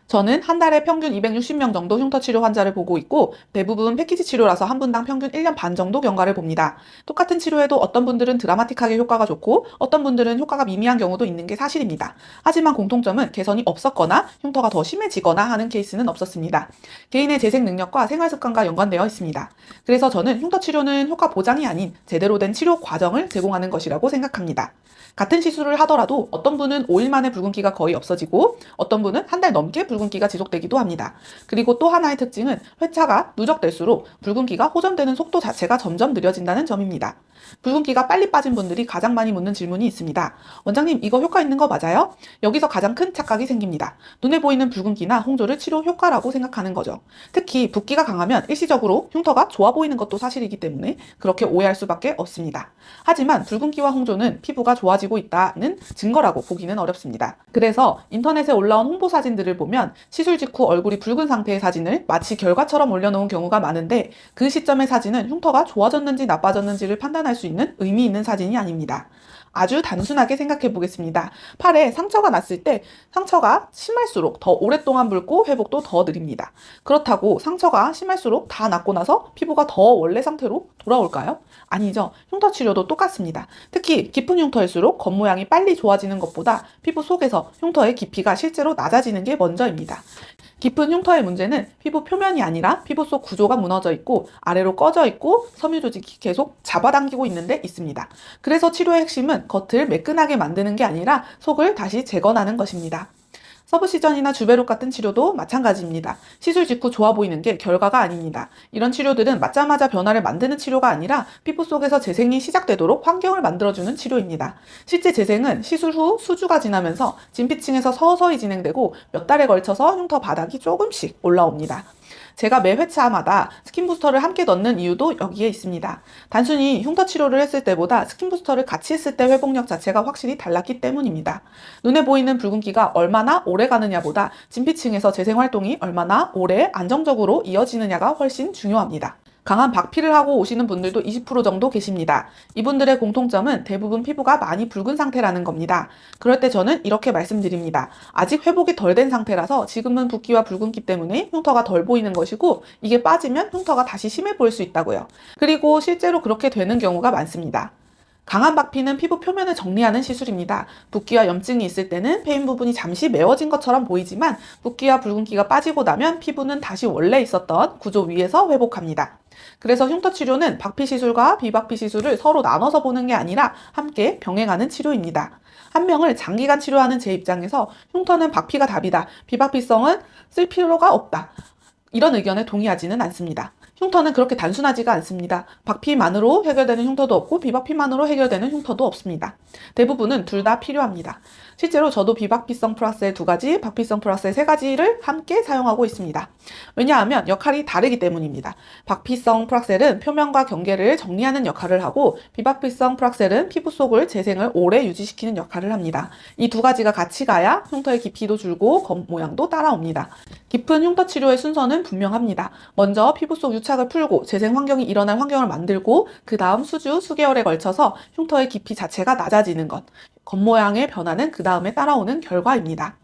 저는 한 달에 평균 260명 정도 흉터 치료 환자를 보고 있고 대부분 패키지 치료라서 한 분당 평균 1년 반 정도 경과를 봅니다. 똑같은 치료에도 어떤 분들은 드라마틱하게 효과가 좋고 어떤 분들은 효과가 미미한 경우도 있는 게 사실입니다. 하지만 공통점은 개선이 없었거나 흉터가 더 심해지거나 하는 케이스는 없었습니다. 개인의 재생 능력과 생활 습관과 연관되어 있습니다. 그래서 저는 흉터 치료는 효과 보장이 아닌 제대로 된 치료 과정을 제공하는 것이라고 생각합니다. 같은 시술을 하더라도 어떤 분은 5일 만에 붉은기가 거의 없어지고 어떤 분은 한 달 넘게 붉은기가 지속되기도 합니다. 그리고 또 하나의 특징은 회차가 누적될수록 붉은기가 호전되는 속도 자체가 점점 느려진다는 점입니다. 붉은기가 빨리 빠진 분들이 가장 많이 묻는 질문이 있습니다. 원장님, 이거 효과 있는 거 맞아요? 여기서 가장 큰 착각이 생깁니다. 눈에 보이는 붉은기나 홍조를 치료 효과라고 생각하는 거죠. 특히 붓기가 강하면 일시적으로 흉터가 좋아 보이는 것도 사실이기 때문에 그렇게 오해할 수밖에 없습니다. 하지만 붉은기와 홍조는 피부가 좋아지고 있다는 증거라고 보기는 어렵습니다. 그래서 인터넷에 올라온 홍보 사진들을 보면 시술 직후 얼굴이 붉은 상태의 사진을 마치 결과처럼 올려놓은 경우가 많은데 그 시점의 사진은 흉터가 좋아졌는지 나빠졌는지를 판단할 수 있는 의미 있는 사진이 아닙니다. 아주 단순하게 생각해 보겠습니다. 팔에 상처가 났을 때 상처가 심할수록 더 오랫동안 붉고 회복도 더 느립니다. 그렇다고 상처가 심할수록 다 낫고 나서 피부가 더 원래 상태로 돌아올까요? 아니죠. 흉터 치료도 똑같습니다. 특히 깊은 흉터일수록 겉모양이 빨리 좋아지는 것보다 피부 속에서 흉터의 깊이가 실제로 낮아지는 게 먼저입니다. 깊은 흉터의 문제는 피부 표면이 아니라 피부 속 구조가 무너져 있고 아래로 꺼져 있고 섬유 조직이 계속 잡아당기고 있는 데 있습니다. 그래서 치료의 핵심은 겉을 매끈하게 만드는 게 아니라 속을 다시 재건하는 것입니다. 서브시전이나 주베롯 같은 치료도 마찬가지입니다. 시술 직후 좋아 보이는 게 결과가 아닙니다. 이런 치료들은 맞자마자 변화를 만드는 치료가 아니라 피부 속에서 재생이 시작되도록 환경을 만들어주는 치료입니다. 실제 재생은 시술 후 수주가 지나면서 진피층에서 서서히 진행되고 몇 달에 걸쳐서 흉터 바닥이 조금씩 올라옵니다. 제가 매 회차마다 스킨 부스터를 함께 넣는 이유도 여기에 있습니다. 단순히 흉터 치료를 했을 때보다 스킨 부스터를 같이 했을 때 회복력 자체가 확실히 달랐기 때문입니다. 눈에 보이는 붉은기가 얼마나 오래 가느냐보다 진피층에서 재생 활동이 얼마나 오래 안정적으로 이어지느냐가 훨씬 중요합니다. 강한 박피를 하고 오시는 분들도 20% 정도 계십니다. 이분들의 공통점은 대부분 피부가 많이 붉은 상태라는 겁니다. 그럴 때 저는 이렇게 말씀드립니다. 아직 회복이 덜 된 상태라서 지금은 붓기와 붉은기 때문에 흉터가 덜 보이는 것이고 이게 빠지면 흉터가 다시 심해 보일 수 있다고요. 그리고 실제로 그렇게 되는 경우가 많습니다. 강한 박피는 피부 표면을 정리하는 시술입니다. 붓기와 염증이 있을 때는 패인 부분이 잠시 메워진 것처럼 보이지만 붓기와 붉은기가 빠지고 나면 피부는 다시 원래 있었던 구조 위에서 회복합니다. 그래서 흉터 치료는 박피 시술과 비박피 시술을 서로 나눠서 보는 게 아니라 함께 병행하는 치료입니다. 한 명을 장기간 치료하는 제 입장에서 흉터는 박피가 답이다. 비박피성은 쓸 필요가 없다. 이런 의견에 동의하지는 않습니다. 흉터는 그렇게 단순하지가 않습니다. 박피만으로 해결되는 흉터도 없고 비박피만으로 해결되는 흉터도 없습니다. 대부분은 둘 다 필요합니다. 실제로 저도 비박피성 플러스의 2가지, 박피성 플러스의 3가지를 함께 사용하고 있습니다. 왜냐하면 역할이 다르기 때문입니다. 박피성 프락셀은 표면과 경계를 정리하는 역할을 하고 비박피성 프락셀은 피부 속을 재생을 오래 유지시키는 역할을 합니다. 이 2가지가 같이 가야 흉터의 깊이도 줄고 겉모양도 따라옵니다. 깊은 흉터 치료의 순서는 분명합니다. 먼저 피부 속 유착을 풀고 재생 환경이 일어날 환경을 만들고 그 다음 수개월에 걸쳐서 흉터의 깊이 자체가 낮아지는 것, 겉모양의 변화는 그 다음에 따라오는 결과입니다.